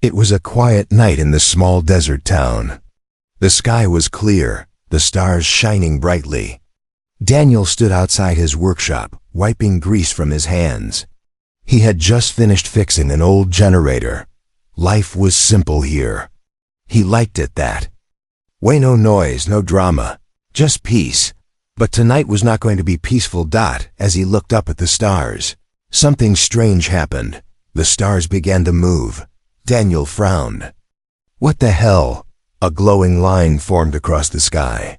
It was a quiet night in the small desert town. The sky was clear, the stars shining brightly. Daniel stood outside his workshop, wiping grease from his hands. He had just finished fixing an old generator. Life was simple here. He liked it that way. No noise, no drama, just peace. But tonight was not going to be peaceful. As he looked up at the stars, something strange happened. The stars began to move. Daniel frowned. What the hell? A glowing line formed across the sky.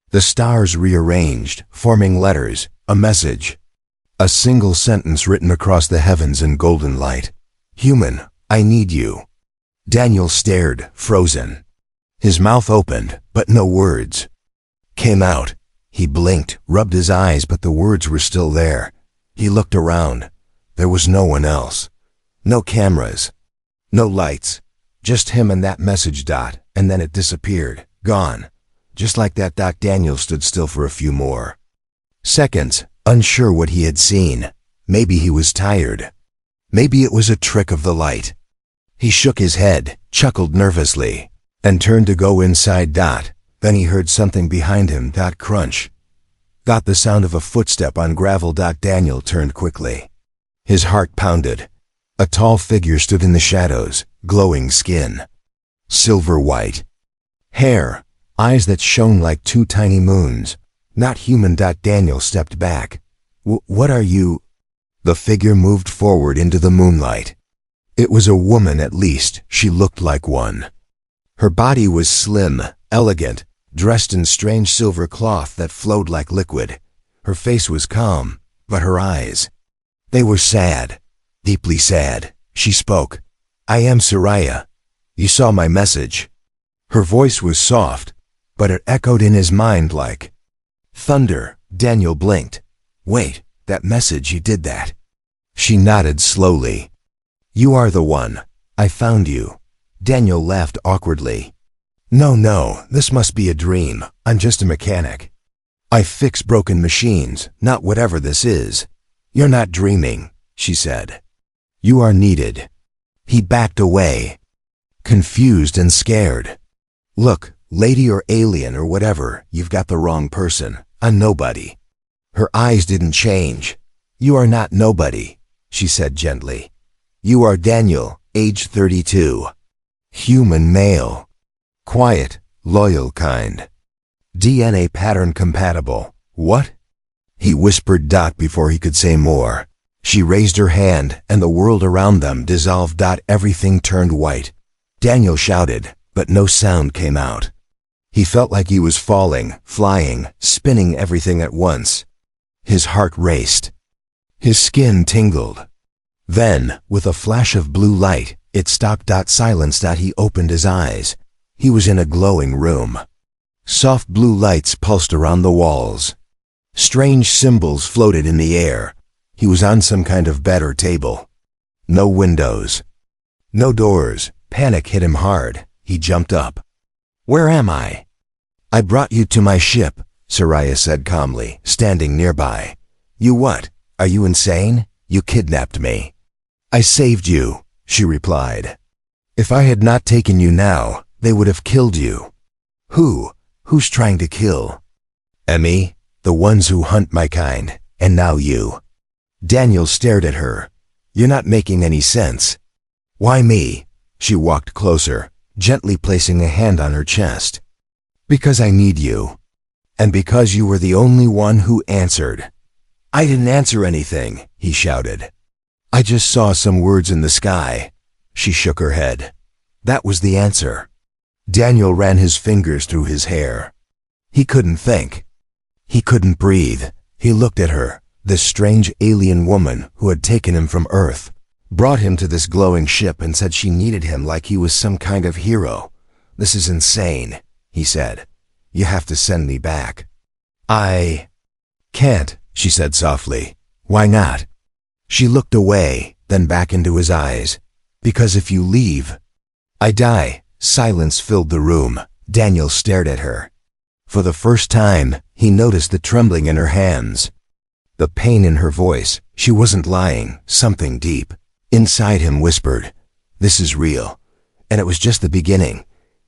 The stars rearranged, forming letters, a message. A single sentence written across the heavens in golden light. Human, I need you. Daniel stared, frozen. His mouth opened, but no words came out. He blinked, rubbed his eyes, but the words were still there. He looked around. There was no one else. No cameras. No lights, just him and that message. And then it disappeared, gone. Just like that. Daniel stood still for a few more seconds, unsure what he had seen. Maybe he was tired. Maybe it was a trick of the light. He shook his head, chuckled nervously, and turned to go inside. Then he heard something behind him. Crunch. The sound of a footstep on gravel. Daniel turned quickly. His heart pounded. A tall figure stood in the shadows, glowing skin. Silver white hair, eyes that shone like two tiny moons. Not human. Daniel stepped back. What are you? The figure moved forward into the moonlight. It was a woman, at least she looked like one. Her body was slim, elegant, dressed in strange silver cloth that flowed like liquid. Her face was calm, but her eyes, they were sad. Deeply sad. She spoke. I am Soraya. You saw my message. Her voice was soft, but it echoed in his mind like thunder. Daniel blinked. Wait, that message, you did that? She nodded slowly. You are the one. I found you. Daniel laughed awkwardly. No, this must be a dream. I'm just a mechanic. I fix broken machines, not whatever this is. You're not dreaming, she said. You are needed. He backed away, confused and scared. Look, lady or alien or whatever, you've got the wrong person. I'm nobody. Her eyes didn't change. You are not nobody, she said gently. You are Daniel, age 32. Human male. Quiet, loyal kind. DNA pattern compatible. What? He whispered. Before he could say more, she raised her hand, and the world around them dissolved. Everything turned white. Daniel shouted, but no sound came out. He felt like he was falling, flying, spinning everything at once. His heart raced. His skin tingled. Then, with a flash of blue light, it stopped. Silence. He opened his eyes. He was in a glowing room. Soft blue lights pulsed around the walls. Strange symbols floated in the air. He was on some kind of bed or table. No windows. No doors. Panic hit him hard. He jumped up. Where am I? I brought you to my ship, Soraya said calmly, standing nearby. You what? Are you insane? You kidnapped me. I saved you, she replied. If I had not taken you now, they would have killed you. Who? Who's trying to kill? Emmy, the ones who hunt my kind, and now you. Daniel stared at her. You're not making any sense. Why me? She walked closer, gently placing a hand on her chest. Because I need you. And because you were the only one who answered. I didn't answer anything, he shouted. I just saw some words in the sky. She shook her head. That was the answer. Daniel ran his fingers through his hair. He couldn't think. He couldn't breathe. He looked at her, this strange alien woman who had taken him from Earth, brought him to this glowing ship and said she needed him like he was some kind of hero. This is insane, he said. You have to send me back. I can't, she said softly. Why not? She looked away, then back into his eyes. Because if you leave, I die. Silence filled the room. Daniel stared at her. For the first time, he noticed the trembling in her hands. The pain in her voice. She wasn't lying. Something deep inside him whispered, this is real. And it was just the beginning.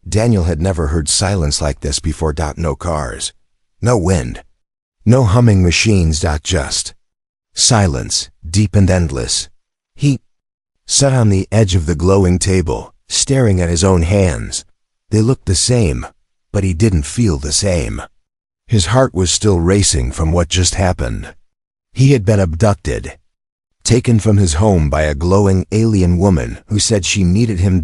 Daniel had never heard silence like this before. No cars, no wind, no humming machines. Just silence, deep and endless. He sat on the edge of the glowing table, staring at his own hands. They looked the same, but he didn't feel the same. His heart was still racing from what just happened. He had been abducted, taken from his home by a glowing alien woman who said she needed him.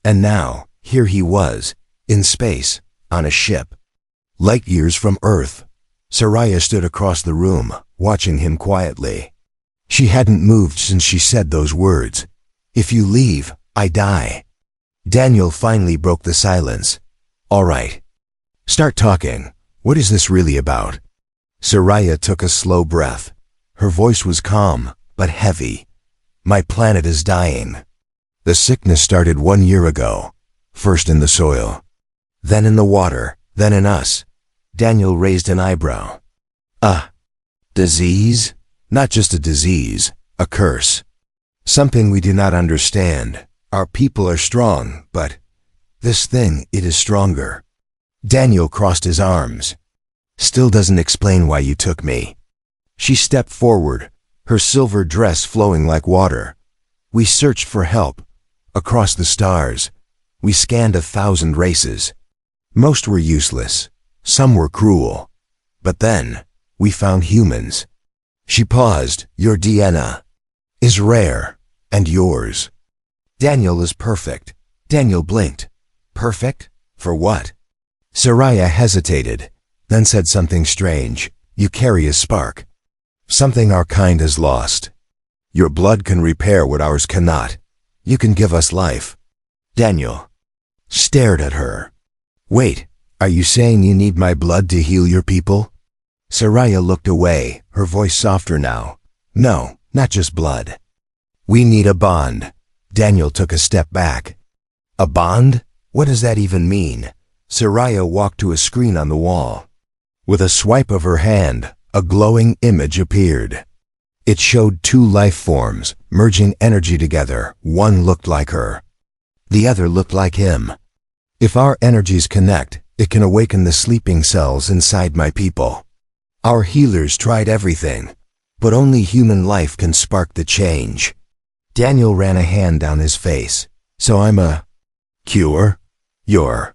And now, here he was, in space, on a ship, light years from Earth. Soraya stood across the room, watching him quietly. She hadn't moved since she said those words. "If you leave, I die." Daniel finally broke the silence. "All right. Start talking. What is this really about?" Soraya took a slow breath. Her voice was calm, but heavy. "My planet is dying. The sickness started 1 year ago, first in the soil, then in the water, then in us." Daniel raised an eyebrow. "A disease? Not just a disease, a curse. Something we do not understand. Our people are strong, but this thing, it is stronger." Daniel crossed his arms. "Still doesn't explain why you took me." She stepped forward, her silver dress flowing like water. "We searched for help, across the stars. We scanned 1,000 races. Most were useless, some were cruel. But then, we found humans." She paused. "Your DNA is rare, and yours." "Daniel is perfect." Daniel blinked. "Perfect? For what?" Soraya hesitated, then said something strange. "You carry a spark. Something our kind has lost. Your blood can repair what ours cannot. You can give us life." Daniel stared at her. "Wait, are you saying you need my blood to heal your people?" Soraya looked away, her voice softer now. "No, not just blood. We need a bond." Daniel took a step back. "A bond? What does that even mean?" Soraya walked to a screen on the wall. With a swipe of her hand, a glowing image appeared. It showed 2 life forms, merging energy together. One looked like her. The other looked like him. "If our energies connect, it can awaken the sleeping cells inside my people. Our healers tried everything, but only human life can spark the change." Daniel ran a hand down his face. "So I'm a cure? Your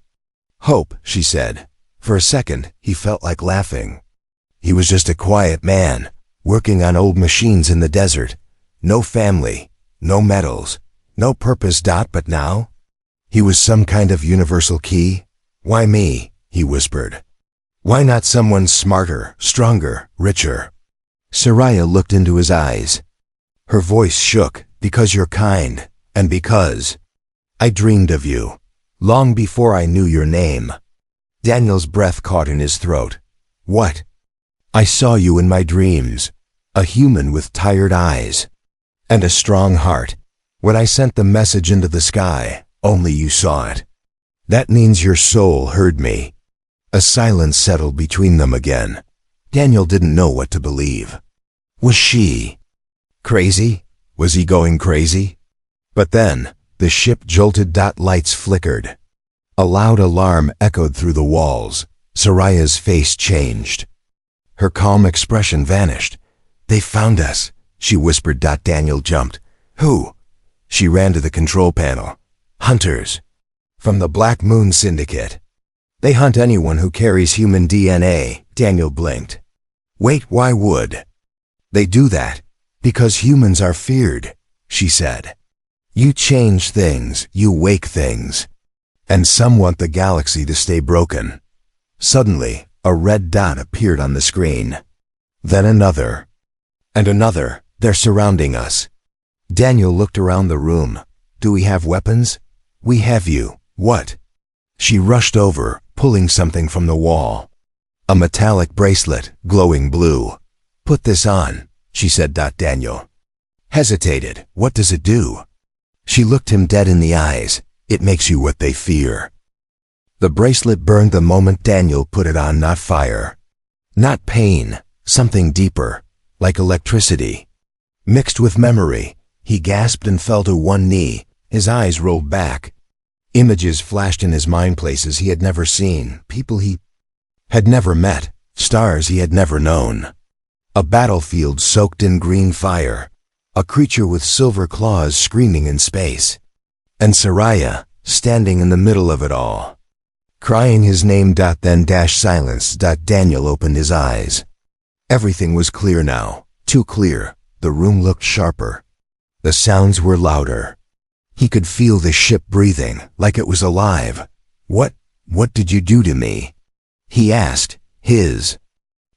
hope," she said. For a second, he felt like laughing. He was just a quiet man, working on old machines in the desert. No family, no medals, no purpose. But now, he was some kind of universal key. "Why me?" he whispered. "Why not someone smarter, stronger, richer?" Soraya looked into his eyes. Her voice shook. "Because you're kind, and because I dreamed of you, long before I knew your name." Daniel's breath caught in his throat. "What?" "I saw you in my dreams, a human with tired eyes, and a strong heart. When I sent the message into the sky, only you saw it. That means your soul heard me." A silence settled between them again. Daniel didn't know what to believe. Was she crazy? Was he going crazy? But then, the ship jolted. Lights flickered. A loud alarm echoed through the walls. Soraya's face changed. Her calm expression vanished. "They found us," she whispered. Daniel jumped. "Who?" She ran to the control panel. "Hunters. From the Black Moon Syndicate. They hunt anyone who carries human DNA." Daniel blinked. "Wait, why would they do that?" "Because humans are feared," she said. "You change things, you wake things. And some want the galaxy to stay broken." Suddenly, a red dot appeared on the screen. Then another. And another. "They're surrounding us." Daniel looked around the room. "Do we have weapons?" "We have you." "What?" She rushed over, pulling something from the wall. A metallic bracelet, glowing blue. "Put this on," she said. Daniel hesitated. "What does it do?" She looked him dead in the eyes. "It makes you what they fear." The bracelet burned the moment Daniel put it on. Not fire, not pain, something deeper, like electricity, mixed with memory. He gasped and fell to one knee. His eyes rolled back. Images flashed in his mind, places he had never seen, people he had never met, stars he had never known. A battlefield soaked in green fire, a creature with silver claws screaming in space, and Soraya standing in the middle of it all, crying his name. Then silence. Daniel opened his eyes. Everything was clear now, too clear. The room looked sharper. The sounds were louder. He could feel the ship breathing, like it was alive. What did you do to me?" he asked, his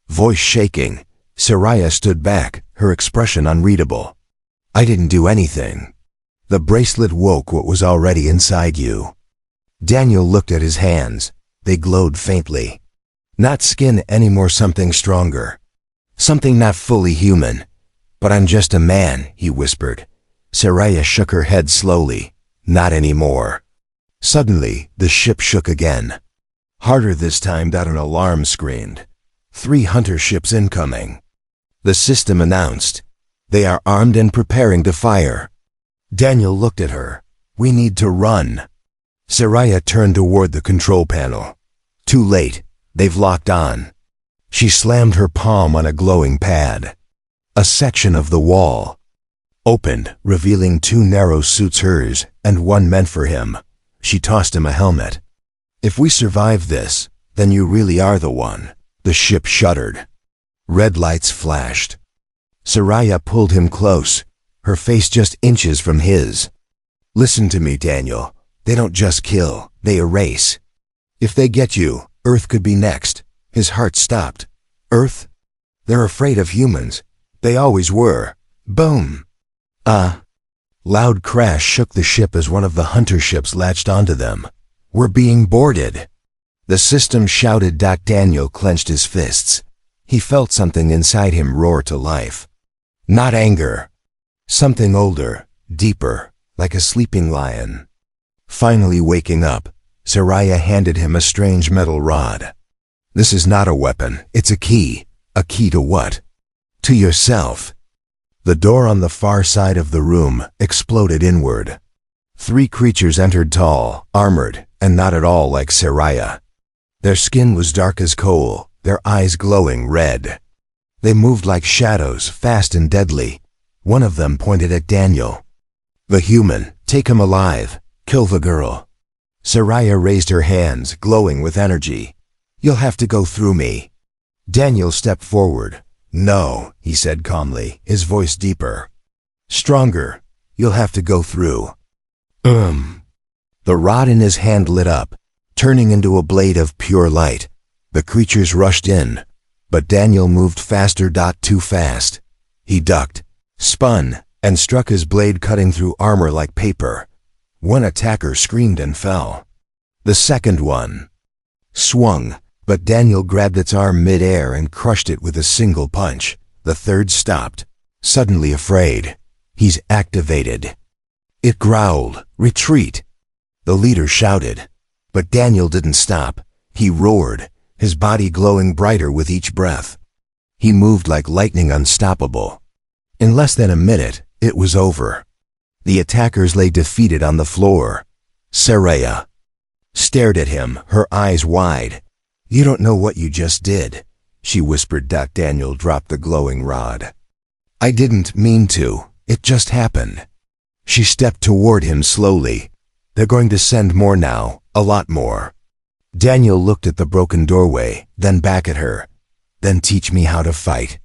voice shaking. Soraya stood back, her expression unreadable. "I didn't do anything. The bracelet woke what was already inside you." Daniel looked at his hands. They glowed faintly. Not skin anymore, something stronger. Something not fully human. "But I'm just a man," he whispered. Soraya shook her head slowly. "Not anymore." Suddenly, the ship shook again. Harder this time. An alarm screamed. 3 hunter ships incoming. The system announced. "They are armed and preparing to fire." Daniel looked at her. "We need to run." Soraya turned toward the control panel. Too late. They've locked on. She slammed her palm on a glowing pad. A section of the wall opened, revealing 2 narrow suits, hers and one meant for him. She tossed him a helmet. "If we survive this, then you really are the one." The ship shuddered. Red lights flashed. Soraya pulled him close, her face just inches from his. "Listen to me, Daniel. They don't just kill, they erase. If they get you, Earth could be next." His heart stopped. "Earth? They're afraid of humans. They always were." Boom! Loud crash shook the ship as one of the hunter ships latched onto them. "We're being boarded." The system shouted. Daniel clenched his fists. He felt something inside him roar to life. Not anger. Something older, deeper, like a sleeping lion. Finally waking up, Soraya handed him a strange metal rod. "This is not a weapon, it's a key." "A key to what?" "To yourself." The door on the far side of the room exploded inward. 3 creatures entered, tall, armored, and not at all like Soraya. Their skin was dark as coal, their eyes glowing red. They moved like shadows, fast and deadly. One of them pointed at Daniel. "The human, take him alive. Kill the girl." Soraya raised her hands, glowing with energy. "You'll have to go through me." Daniel stepped forward. "No," he said calmly, his voice deeper. "Stronger. You'll have to go through." The rod in his hand lit up, turning into a blade of pure light. The creatures rushed in, but Daniel moved faster. Too fast. He ducked, spun, and struck his blade, cutting through armor like paper. One attacker screamed and fell. The second one swung, but Daniel grabbed its arm mid-air and crushed it with a single punch. The third stopped, suddenly afraid. "He's activated." It growled, "Retreat." The leader shouted, but Daniel didn't stop. He roared, his body glowing brighter with each breath. He moved like lightning, unstoppable. In less than a minute, it was over. The attackers lay defeated on the floor. Soraya stared at him, her eyes wide. "You don't know what you just did," she whispered. Daniel dropped the glowing rod. "I didn't mean to. It just happened." She stepped toward him slowly. "They're going to send more now, a lot more." Daniel looked at the broken doorway, then back at her. "Then teach me how to fight."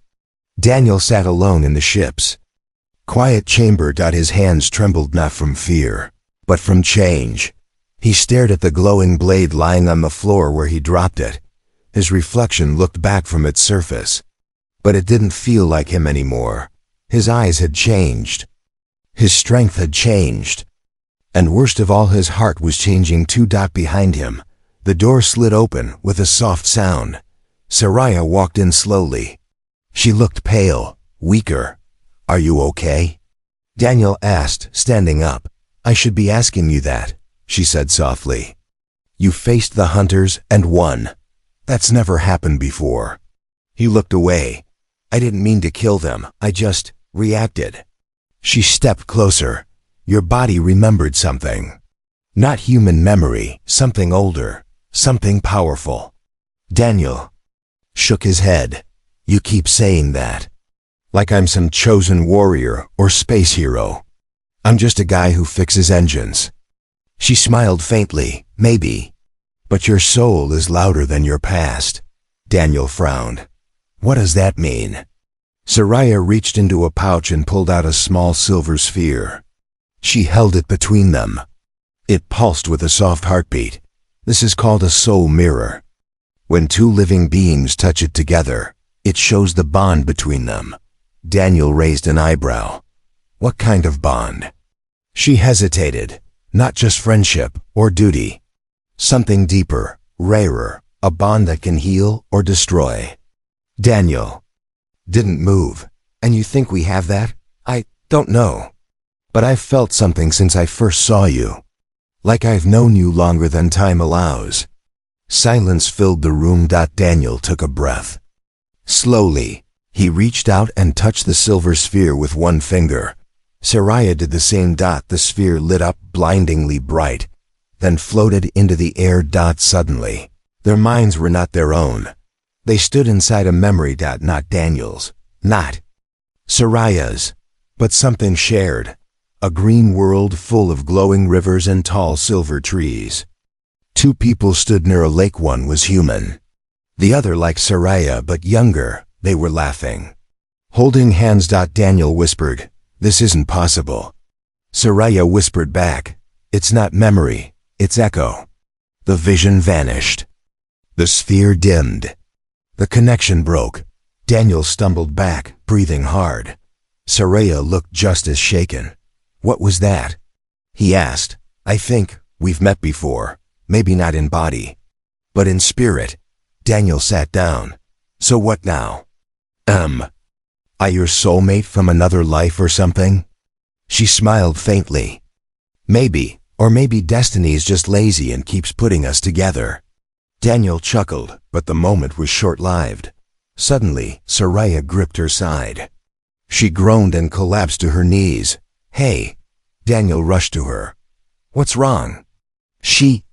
Daniel sat alone in the ship's quiet chamber. His hands trembled, not from fear, but from change. He stared at the glowing blade lying on the floor where he dropped it. His reflection looked back from its surface, but it didn't feel like him anymore. His eyes had changed. His strength had changed. And worst of all, his heart was changing too. Behind him, the door slid open with a soft sound. Soraya walked in slowly. She looked pale, weaker. "Are you okay?" Daniel asked, standing up. "I should be asking you that," she said softly. "You faced the hunters and won. That's never happened before." He looked away. "I didn't mean to kill them, I just reacted." She stepped closer. "Your body remembered something." Not human memory, something older, something powerful. Daniel shook his head. You keep saying that. Like I'm some chosen warrior or space hero. I'm just a guy who fixes engines. She smiled faintly. Maybe. But your soul is louder than your past. Daniel frowned. What does that mean? Soraya reached into a pouch and pulled out a small silver sphere. She held it between them. It pulsed with a soft heartbeat. This is called a soul mirror. When two living beings touch it together, it shows the bond between them. Daniel raised an eyebrow. What kind of bond? She hesitated. Not just friendship or duty. Something deeper, rarer, a bond that can heal or destroy. Daniel didn't move. And you think we have that? I don't know. But I've felt something since I first saw you. Like I've known you longer than time allows. Silence filled the room. Daniel took a breath. Slowly, he reached out and touched the silver sphere with one finger. Soraya did the same. The sphere lit up blindingly bright, then floated into the air. Suddenly, their minds were not their own. They stood inside a memory. Not Daniel's, not Soraya's, but something shared. A green world full of glowing rivers and tall silver trees. Two people stood near a lake. One was human. The other like Soraya but younger. They were laughing. Holding hands. Daniel whispered, "This isn't possible." Soraya whispered back, "It's not memory, it's echo." The vision vanished. The sphere dimmed. The connection broke. Daniel stumbled back, breathing hard. Soraya looked just as shaken. "What was that?" he asked. "I think we've met before, maybe not in body, but in spirit." Daniel sat down. "So what now? I your soulmate from another life or something?" She smiled faintly. "Maybe, or maybe destiny's just lazy and keeps putting us together." Daniel chuckled, but the moment was short-lived. Suddenly, Soraya gripped her side. She groaned and collapsed to her knees. "Hey!" Daniel rushed to her. "What's wrong?" She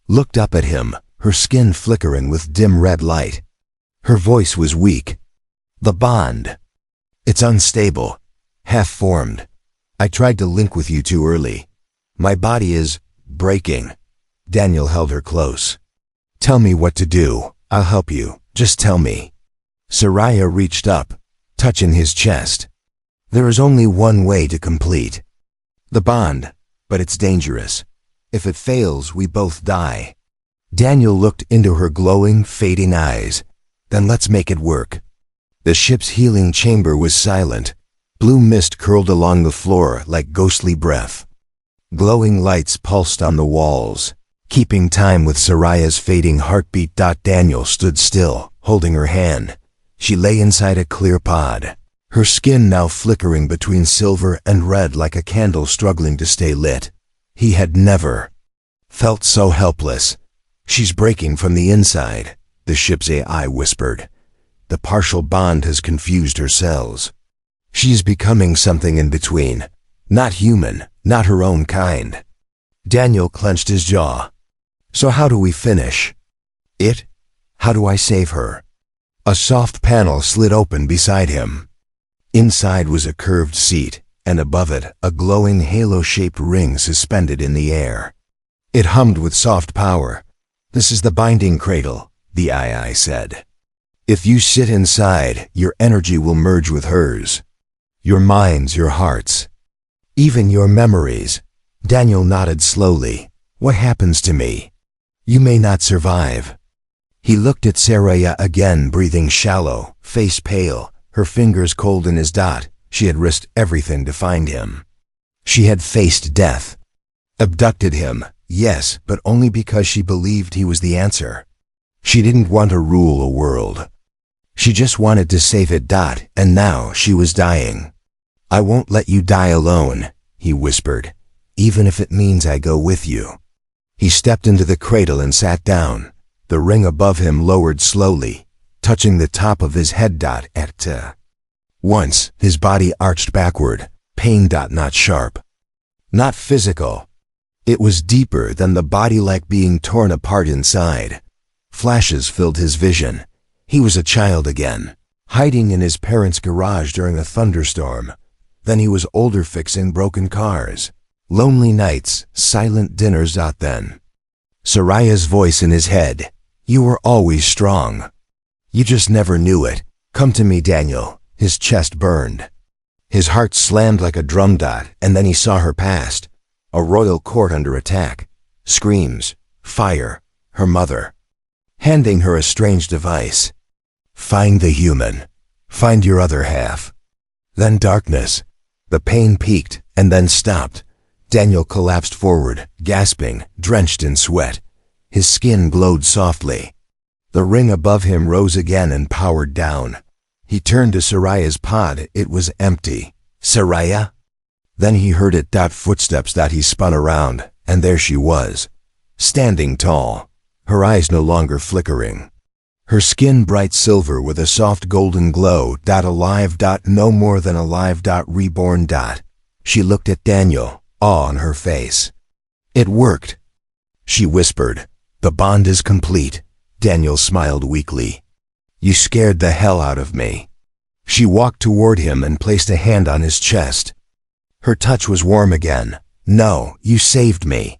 looked up at him, her skin flickering with dim red light. Her voice was weak. "The bond. It's unstable, half-formed. I tried to link with you too early. My body is breaking." Daniel held her close. "Tell me what to do. I'll help you. Just tell me." Soraya reached up, touching his chest. "There is only one way to complete the bond, but it's dangerous. If it fails, we both die." Daniel looked into her glowing, fading eyes. "Then let's make it work." The ship's healing chamber was silent. Blue mist curled along the floor like ghostly breath. Glowing lights pulsed on the walls, keeping time with Soraya's fading heartbeat. Daniel stood still, holding her hand. She lay inside a clear pod, her skin now flickering between silver and red like a candle struggling to stay lit. He had never felt so helpless. "She's breaking from the inside," the ship's AI whispered. "The partial bond has confused her cells. She's becoming something in between. Not human, not her own kind." Daniel clenched his jaw. "So how do we finish it? How do I save her?" A soft panel slid open beside him. Inside was a curved seat, and above it, a glowing halo-shaped ring suspended in the air. It hummed with soft power. "This is the binding cradle," the AI said. "If you sit inside, your energy will merge with hers. Your minds, your hearts, even your memories." Daniel nodded slowly. "What happens to me? You may not survive." He looked at Soraya again, breathing shallow, face pale, her fingers cold in his. She had risked everything to find him. She had faced death. Abducted him, yes, but only because she believed he was the answer. She didn't want to rule a world. She just wanted to save it. And now she was dying. "I won't let you die alone," he whispered, "even if it means I go with you." He stepped into the cradle and sat down. The ring above him lowered slowly, touching the top of his head. At once, his body arched backward, pain. Not sharp, not physical, It was deeper than the body, like being torn apart inside. Flashes filled his vision. He was a child again, hiding in his parents' garage during a thunderstorm. Then he was older, fixing broken cars. Lonely nights, silent dinners. Then Soraya's voice in his head. You were always strong. You just never knew it. Come to me, Daniel. His chest burned. His heart slammed like a drum. And then he saw her past. A royal court under attack. Screams. Fire. Her mother. Handing her a strange device. Find the human. Find your other half. Then darkness. The pain peaked and then stopped. Daniel collapsed forward, gasping, drenched in sweat. His skin glowed softly. The ring above him rose again and powered down. He turned to Soraya's pod. It was empty. Soraya? Then he heard it. Footsteps. He spun around, and there she was, standing tall, her eyes no longer flickering. Her skin bright silver with a soft golden glow. Alive. No more than alive. Reborn. She looked at Daniel, awe on her face. It worked, she whispered. The bond is complete. Daniel smiled weakly. You scared the hell out of me. She walked toward him and placed a hand on his chest. Her touch was warm again. No, you saved me.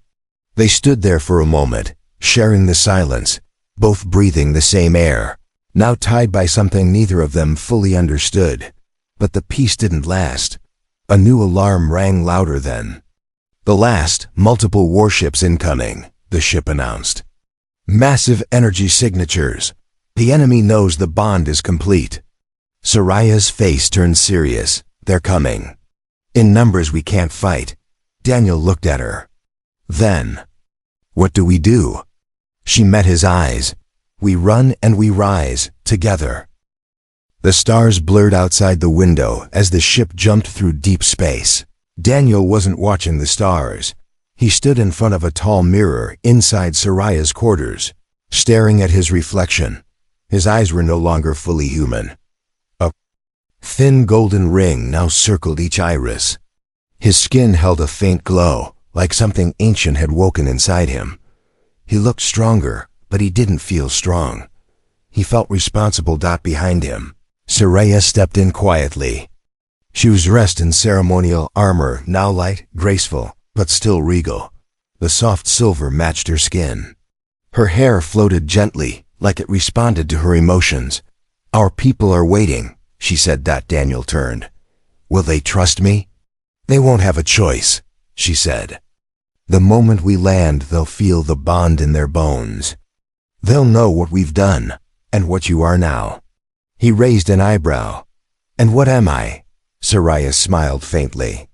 They stood there for a moment, sharing the silence, both breathing the same air, now tied by something neither of them fully understood. But the peace didn't last. A new alarm rang louder then. The last, multiple warships incoming, the ship announced. Massive energy signatures. The enemy knows the bond is complete. Soraya's face turned serious. They're coming. In numbers we can't fight. Daniel looked at her. Then, what do we do? She met his eyes. We run and we rise, together. The stars blurred outside the window as the ship jumped through deep space. Daniel wasn't watching the stars. He stood in front of a tall mirror inside Soraya's quarters, staring at his reflection. His eyes were no longer fully human. A thin golden ring now circled each iris. His skin held a faint glow, like something ancient had woken inside him. He looked stronger, but he didn't feel strong. He felt responsible. Behind him, Soraya stepped in quietly. She was dressed in ceremonial armor, now light, graceful, but still regal. The soft silver matched her skin. Her hair floated gently, like it responded to her emotions. Our people are waiting, she said. Daniel turned. Will they trust me? They won't have a choice, she said. The moment we land, they'll feel the bond in their bones. They'll know what we've done, and what you are now. He raised an eyebrow. And what am I? Soraya smiled faintly.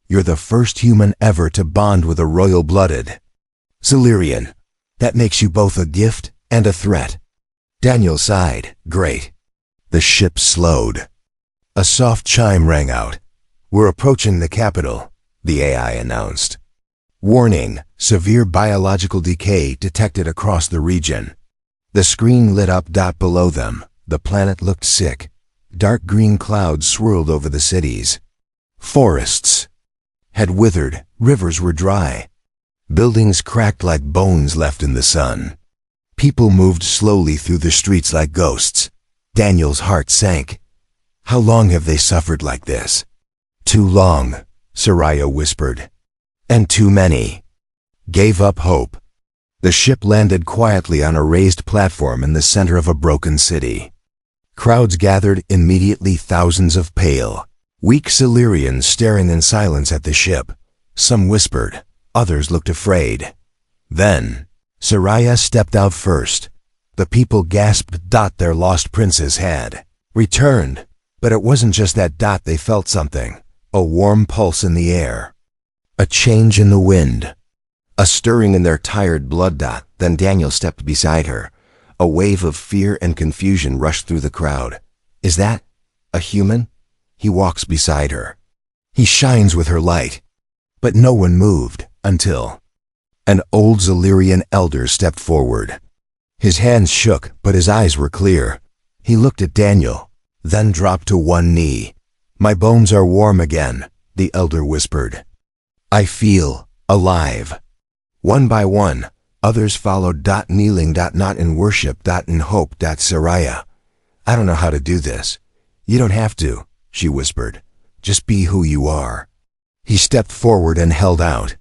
You're the first human ever to bond with a royal-blooded Silurian. That makes you both a gift and a threat. Daniel sighed. Great. The ship slowed. A soft chime rang out. We're approaching the capital, the AI announced. Warning, severe biological decay detected across the region. The screen lit up. Below them, the planet looked sick. Dark green clouds swirled over the cities. Forests had withered, rivers were dry. Buildings cracked like bones left in the sun. People moved slowly through the streets like ghosts. Daniel's heart sank. How long have they suffered like this? Too long, Soraya whispered. And too many gave up hope. The ship landed quietly on a raised platform in the center of a broken city. Crowds gathered immediately, thousands of pale, weak Silurians staring in silence at the ship. Some whispered, others looked afraid. Then, Soraya stepped out first. The people gasped. Their lost princess had returned. But it wasn't just that. They felt something, a warm pulse in the air, a change in the wind, a stirring in their tired blood. Then Daniel stepped beside her. A wave of fear and confusion rushed through the crowd. Is that a human? He walks beside her. He shines with her light. But no one moved until an old Silurian elder stepped forward. His hands shook, but his eyes were clear. He looked at Daniel, then dropped to one knee. My bones are warm again, the elder whispered. I feel alive. One by one, others followed. Kneeling. Not in worship. In hope. Saria. I don't know how to do this. You don't have to, she whispered. Just be who you are. He stepped forward and held out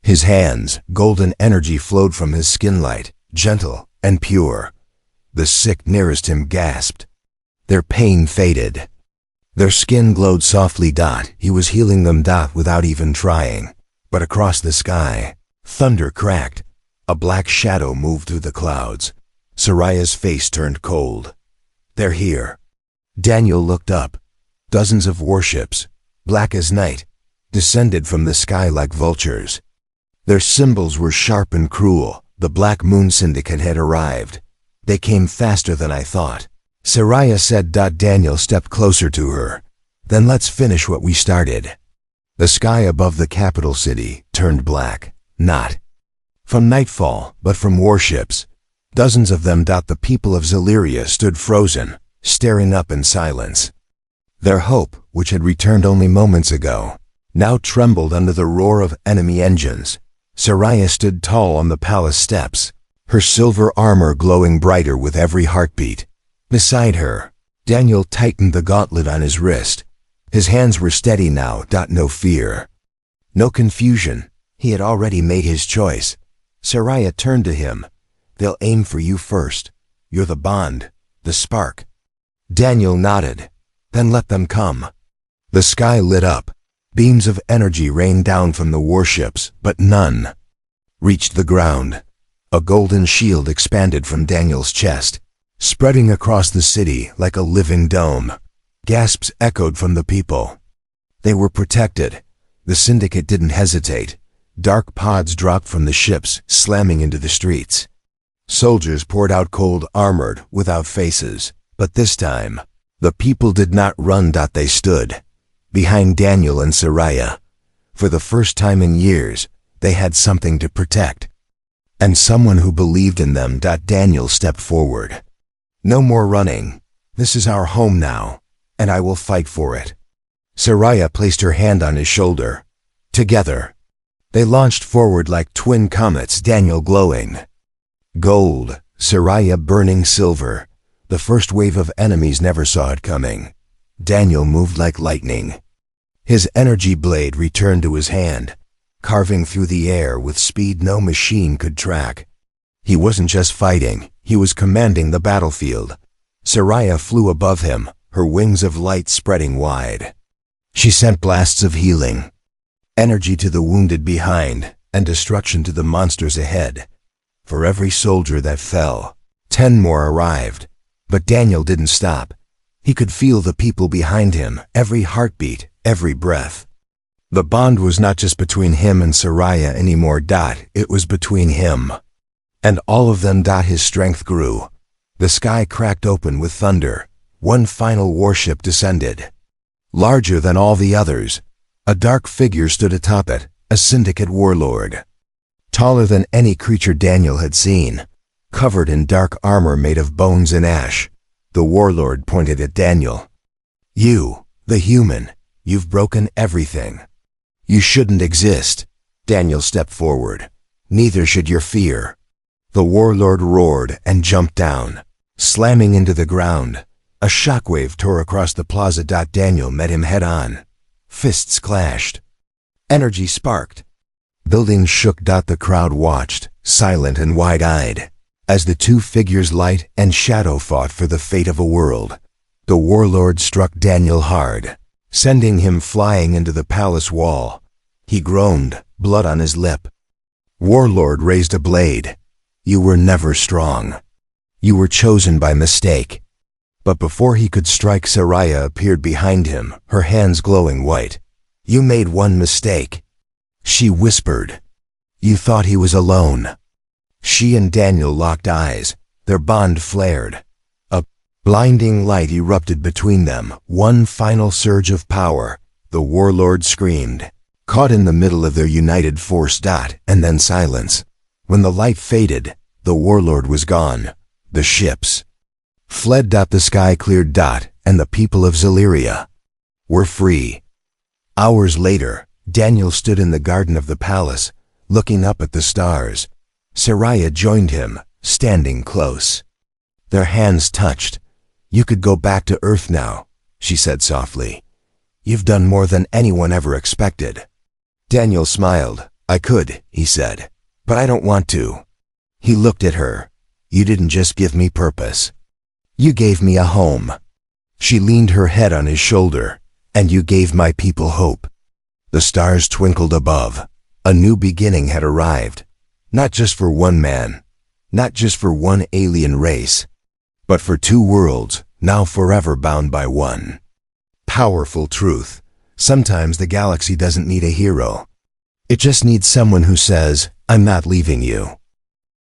his hands. Golden energy flowed from his skin, light, gentle, and pure. The sick nearest him gasped. Their pain faded. Their skin glowed softly. He was healing them. Without even trying. But across the sky, thunder cracked. A black shadow moved through the clouds. Saria's face turned cold. They're here. Daniel looked up. Dozens of warships, black as night, descended from the sky like vultures. Their symbols were sharp and cruel. The Black Moon Syndicate had arrived. They came faster than I thought. Saria said. Daniel stepped closer to her. Then let's finish what we started. The sky above the capital city turned black. Not from nightfall, but from warships. Dozens of them. The people of Zelyria stood frozen, staring up in silence. Their hope, which had returned only moments ago, now trembled under the roar of enemy engines. Saria stood tall on the palace steps, her silver armor glowing brighter with every heartbeat. Beside her, Daniel tightened the gauntlet on his wrist. His hands were steady now. No fear. No confusion. He had already made his choice. Saria turned to him. They'll aim for you first. You're the bond, the spark. Daniel nodded. Then let them come. The sky lit up. Beams of energy rained down from the warships, but none reached the ground. A golden shield expanded from Daniel's chest, spreading across the city like a living dome. Gasps echoed from the people. They were protected. The syndicate didn't hesitate. Dark pods dropped from the ships, slamming into the streets. Soldiers poured out, cold, armored, without faces. But this time, the people did not run. They stood behind Daniel and Saria. For the first time in years, they had something to protect. And someone who believed in them. Daniel stepped forward. No more running. This is our home now, and I will fight for it. Saria placed her hand on his shoulder. Together, they launched forward like twin comets. Daniel glowing gold, Saria burning silver. The first wave of enemies never saw it coming. Daniel moved like lightning. His energy blade returned to his hand, carving through the air with speed no machine could track. He wasn't just fighting, he was commanding the battlefield. Saria flew above him, her wings of light spreading wide. She sent blasts of healing, energy to the wounded behind, and destruction to the monsters ahead. For every soldier that fell, 10 more arrived. But Daniel didn't stop. He could feel the people behind him, every heartbeat, every breath. The bond was not just between him and Saria anymore. It was between him and all of them. His strength grew. The sky cracked open with thunder. One final warship descended. Larger than all the others, a dark figure stood atop it, a syndicate warlord. Taller than any creature Daniel had seen. Covered in dark armor made of bones and ash, the warlord pointed at Daniel. You, the human, you've broken everything. You shouldn't exist. Daniel stepped forward. Neither should your fear. The warlord roared and jumped down, slamming into the ground. A shockwave tore across the plaza. Daniel met him head on. Fists clashed. Energy sparked. Buildings shook. The crowd watched, silent and wide-eyed, as the two figures, light and shadow, fought for the fate of a world. The warlord struck Daniel hard, sending him flying into the palace wall. He groaned, blood on his lip. Warlord raised a blade. You were never strong. You were chosen by mistake. But before he could strike, Saria appeared behind him, her hands glowing white. You made one mistake, she whispered. You thought he was alone. She and Daniel locked eyes. Their bond flared. A blinding light erupted between them. One final surge of power. The warlord screamed, caught in the middle of their united force. And then silence. When the light faded, the warlord was gone. The ships fled. The sky cleared. And the people of Zelyria were free. Hours later, Daniel stood in the garden of the palace, looking up at the stars. Saraya joined him, standing close. Their hands touched. "You could go back to Earth now," she said softly. "You've done more than anyone ever expected." Daniel smiled. "I could," he said, "but I don't want to." He looked at her. "You didn't just give me purpose. You gave me a home." She leaned her head on his shoulder. "And you gave my people hope." The stars twinkled above. A new beginning had arrived. Not just for one man, not just for one alien race, but for two worlds, now forever bound by one. Powerful truth. Sometimes the galaxy doesn't need a hero. It just needs someone who says, "I'm not leaving you."